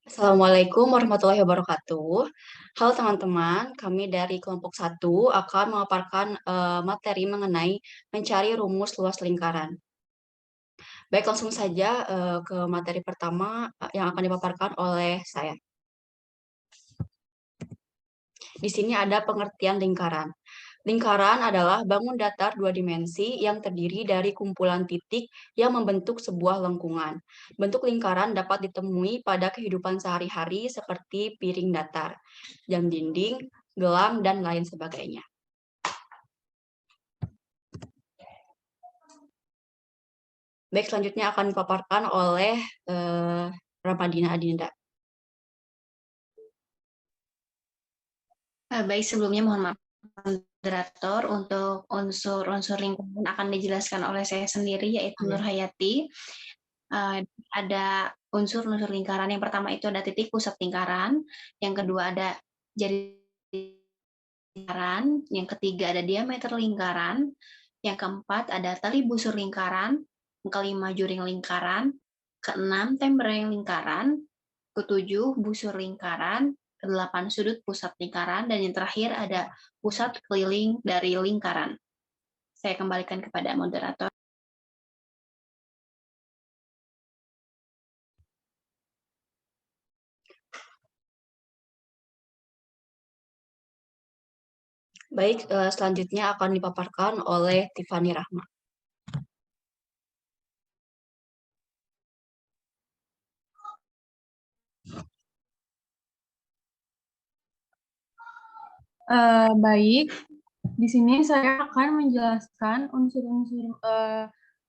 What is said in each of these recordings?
Assalamualaikum warahmatullahi wabarakatuh. Halo teman-teman, kami dari kelompok satu akan memaparkan materi mengenai mencari rumus luas lingkaran. Baik, langsung saja ke materi pertama yang akan dipaparkan oleh saya. Di sini ada pengertian lingkaran. Lingkaran adalah bangun datar dua dimensi yang terdiri dari kumpulan titik yang membentuk sebuah lengkungan. Bentuk lingkaran dapat ditemui pada kehidupan sehari-hari seperti piring datar, jam dinding, gelang, dan lain sebagainya. Baik, selanjutnya akan dipaparkan oleh Ramadina Adinda. Baik, sebelumnya mohon maaf moderator, untuk unsur-unsur lingkaran akan dijelaskan oleh saya sendiri, yaitu Nur Hayati. Ada unsur-unsur lingkaran. Yang pertama itu ada titik pusat lingkaran, yang kedua ada jari lingkaran, yang ketiga ada diameter lingkaran, yang keempat ada tali busur lingkaran, yang kelima juring lingkaran, keenam tembereng lingkaran, ketujuh busur lingkaran, ke-8 sudut pusat lingkaran, dan yang terakhir ada pusat keliling dari lingkaran. Saya kembalikan kepada moderator. Baik, selanjutnya akan dipaparkan oleh Tiffany Rahma. Baik, di sini saya akan menjelaskan unsur-unsur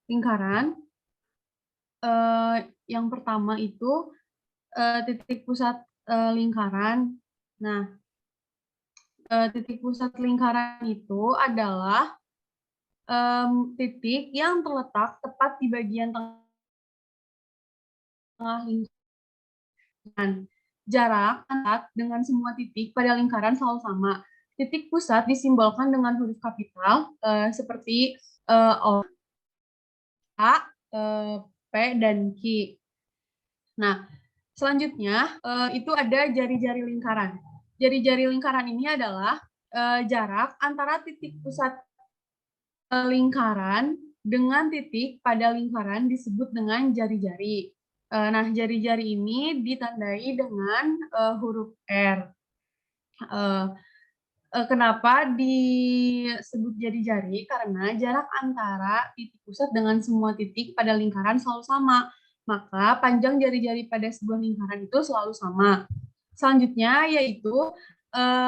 lingkaran. Yang pertama itu titik pusat lingkaran. Nah, titik pusat lingkaran itu adalah titik yang terletak tepat di bagian tengah lingkaran. Jarak antar dengan semua titik pada lingkaran selalu sama. Titik pusat disimbolkan dengan huruf kapital seperti O, A, P, dan Q. Nah, selanjutnya itu ada jari-jari lingkaran. Jari-jari lingkaran ini adalah jarak antara titik pusat lingkaran dengan titik pada lingkaran disebut dengan jari-jari. Nah, jari-jari ini ditandai dengan huruf R. Kenapa disebut jari-jari? Karena jarak antara titik pusat dengan semua titik pada lingkaran selalu sama. Maka panjang jari-jari pada sebuah lingkaran itu selalu sama. Selanjutnya yaitu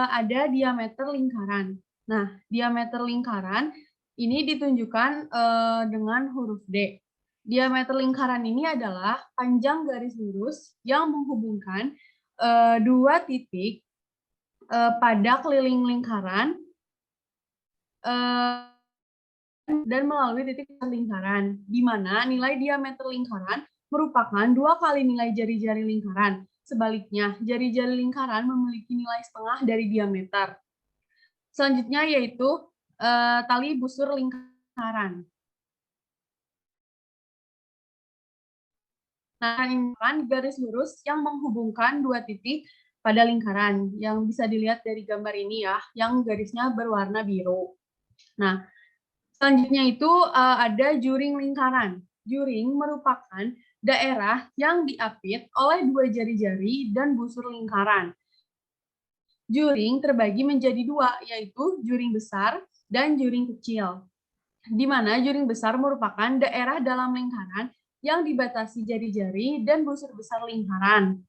ada diameter lingkaran. Nah, diameter lingkaran ini ditunjukkan dengan huruf D. Diameter lingkaran ini adalah panjang garis lurus yang menghubungkan dua titik pada keliling lingkaran dan melalui titik lingkaran, di mana nilai diameter lingkaran merupakan 2 kali nilai jari-jari lingkaran. Sebaliknya, jari-jari lingkaran memiliki nilai setengah dari diameter. Selanjutnya yaitu tali busur lingkaran. Nah, ini garis lurus yang menghubungkan dua titik pada lingkaran, yang bisa dilihat dari gambar ini ya, yang garisnya berwarna biru. Nah, selanjutnya itu ada juring lingkaran. Juring merupakan daerah yang diapit oleh dua jari-jari dan busur lingkaran. Juring terbagi menjadi dua, yaitu juring besar dan juring kecil. Di mana juring besar merupakan daerah dalam lingkaran yang dibatasi jari-jari dan busur besar lingkaran.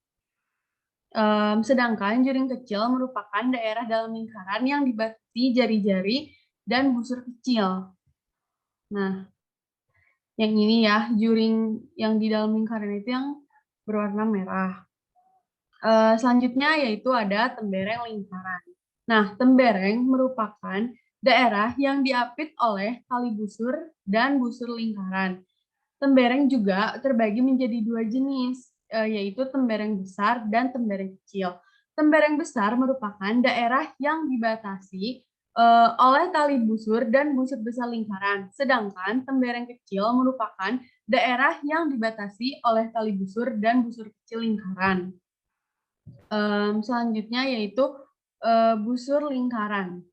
Sedangkan juring kecil merupakan daerah dalam lingkaran yang dibatasi jari-jari dan busur kecil. Nah, yang ini ya, juring yang di dalam lingkaran itu yang berwarna merah. Selanjutnya yaitu ada tembereng lingkaran. Nah, tembereng merupakan daerah yang diapit oleh tali busur dan busur lingkaran. Tembereng juga terbagi menjadi dua jenis, yaitu tembereng besar dan tembereng kecil. Tembereng besar merupakan daerah yang dibatasi oleh tali busur dan busur besar lingkaran, sedangkan tembereng kecil merupakan daerah yang dibatasi oleh tali busur dan busur kecil lingkaran. Selanjutnya yaitu busur lingkaran.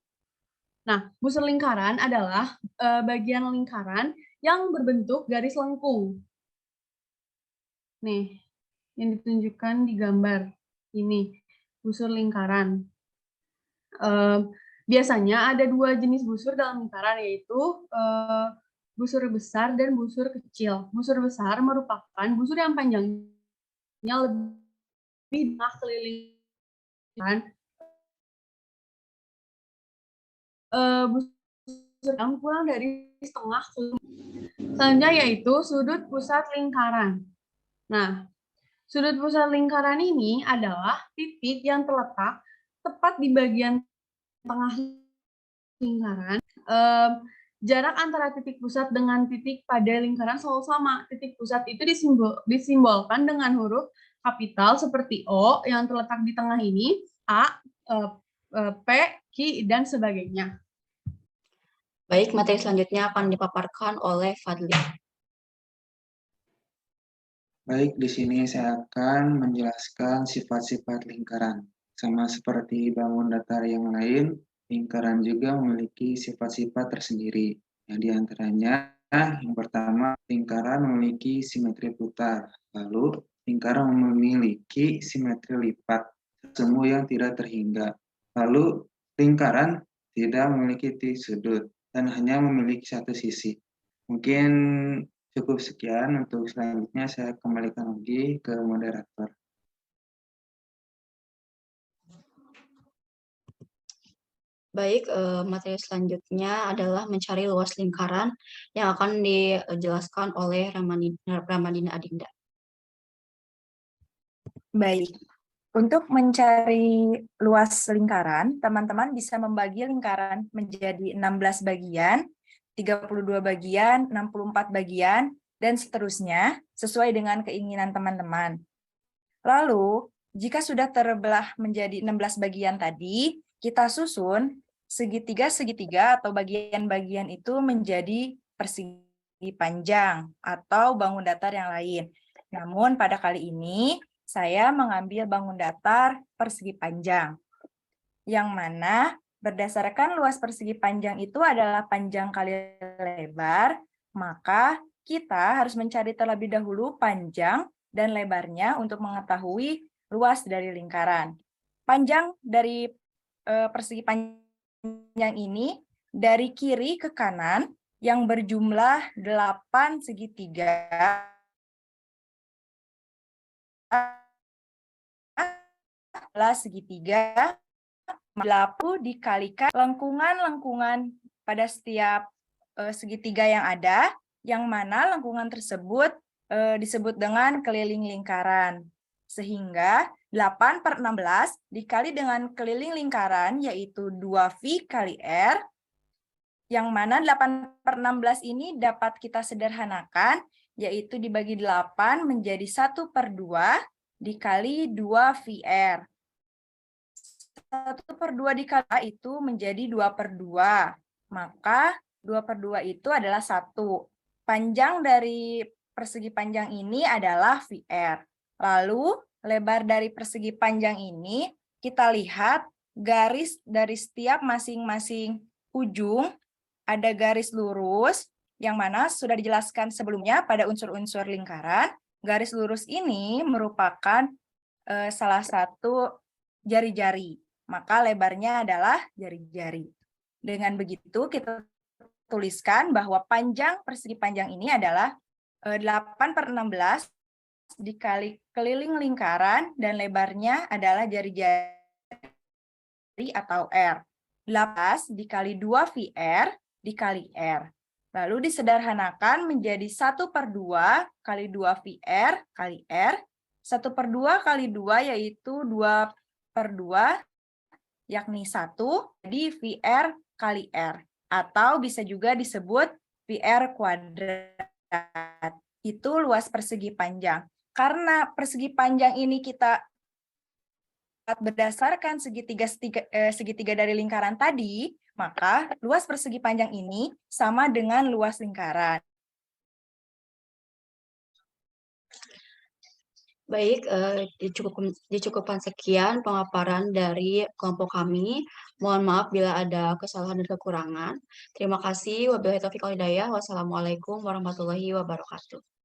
Nah, busur lingkaran adalah bagian lingkaran yang berbentuk garis lengkung. Nih, yang ditunjukkan di gambar ini, busur lingkaran. Biasanya ada dua jenis busur dalam lingkaran, yaitu busur besar dan busur kecil. Busur besar merupakan busur yang panjangnya lebih keliling lingkaran. Busur yang kurang dari setengah. Selanjutnya yaitu sudut pusat lingkaran. Nah, sudut pusat lingkaran ini adalah titik yang terletak tepat di bagian tengah lingkaran. Jarak antara titik pusat dengan titik pada lingkaran selalu sama. Titik pusat itu disimbolkan dengan huruf kapital seperti O yang terletak di tengah ini, A, P, Q, dan sebagainya. Baik, materi selanjutnya akan dipaparkan oleh Fadli. Baik, di sini saya akan menjelaskan sifat-sifat lingkaran. Sama seperti bangun datar yang lain, lingkaran juga memiliki sifat-sifat tersendiri. Yang diantaranya, yang pertama, lingkaran memiliki simetri putar. Lalu, lingkaran memiliki simetri lipat, semu yang tidak terhingga. Lalu, lingkaran tidak memiliki titik sudut dan hanya memiliki satu sisi. Mungkin cukup sekian, untuk selanjutnya saya kembalikan lagi ke moderator. Baik, materi selanjutnya adalah mencari luas lingkaran yang akan dijelaskan oleh Ramadina Adinda. Baik, untuk mencari luas lingkaran, teman-teman bisa membagi lingkaran menjadi 16 bagian, 32 bagian, 64 bagian, dan seterusnya sesuai dengan keinginan teman-teman. Lalu, jika sudah terbelah menjadi 16 bagian tadi, kita susun segitiga-segitiga atau bagian-bagian itu menjadi persegi panjang atau bangun datar yang lain. Namun pada kali ini, saya mengambil bangun datar persegi panjang, yang mana berdasarkan luas persegi panjang itu adalah panjang kali lebar, maka kita harus mencari terlebih dahulu panjang dan lebarnya untuk mengetahui luas dari lingkaran. Panjang dari persegi panjang ini dari kiri ke kanan yang berjumlah 8 segitiga segitiga 80 dikalikan lengkungan-lengkungan pada setiap segitiga yang ada, yang mana lengkungan tersebut disebut dengan keliling lingkaran. Sehingga 8/16 dikali dengan keliling lingkaran, yaitu 2V kali R, yang mana 8/16 ini dapat kita sederhanakan, yaitu dibagi 8 menjadi 1/2 dikali 2VR. 1/2 dikali itu menjadi 2/2. Maka 2/2 itu adalah 1. Panjang dari persegi panjang ini adalah VR. Lalu lebar dari persegi panjang ini kita lihat garis dari setiap masing-masing ujung ada garis lurus yang mana sudah dijelaskan sebelumnya pada unsur-unsur lingkaran. Garis lurus ini merupakan salah satu jari-jari. Maka lebarnya adalah jari-jari. Dengan begitu kita tuliskan bahwa panjang persegi panjang ini adalah 8/16 dikali keliling lingkaran dan lebarnya adalah jari-jari atau R. 18 dikali 2VR dikali R. Lalu disederhanakan menjadi 1/2 kali 2VR kali R. 1/2 kali 2 yaitu 2/2, yakni 1, jadi VR kali R. Atau bisa juga disebut VR kuadrat. Itu luas persegi panjang. Karena persegi panjang ini kita berdasarkan segitiga dari lingkaran tadi, maka luas persegi panjang ini sama dengan luas lingkaran. Baik, dicukupkan sekian pemaparan dari kelompok kami. Mohon maaf bila ada kesalahan dan kekurangan. Terima kasih. Wabillahi taufiq wal hidayah. Wassalamualaikum warahmatullahi wabarakatuh.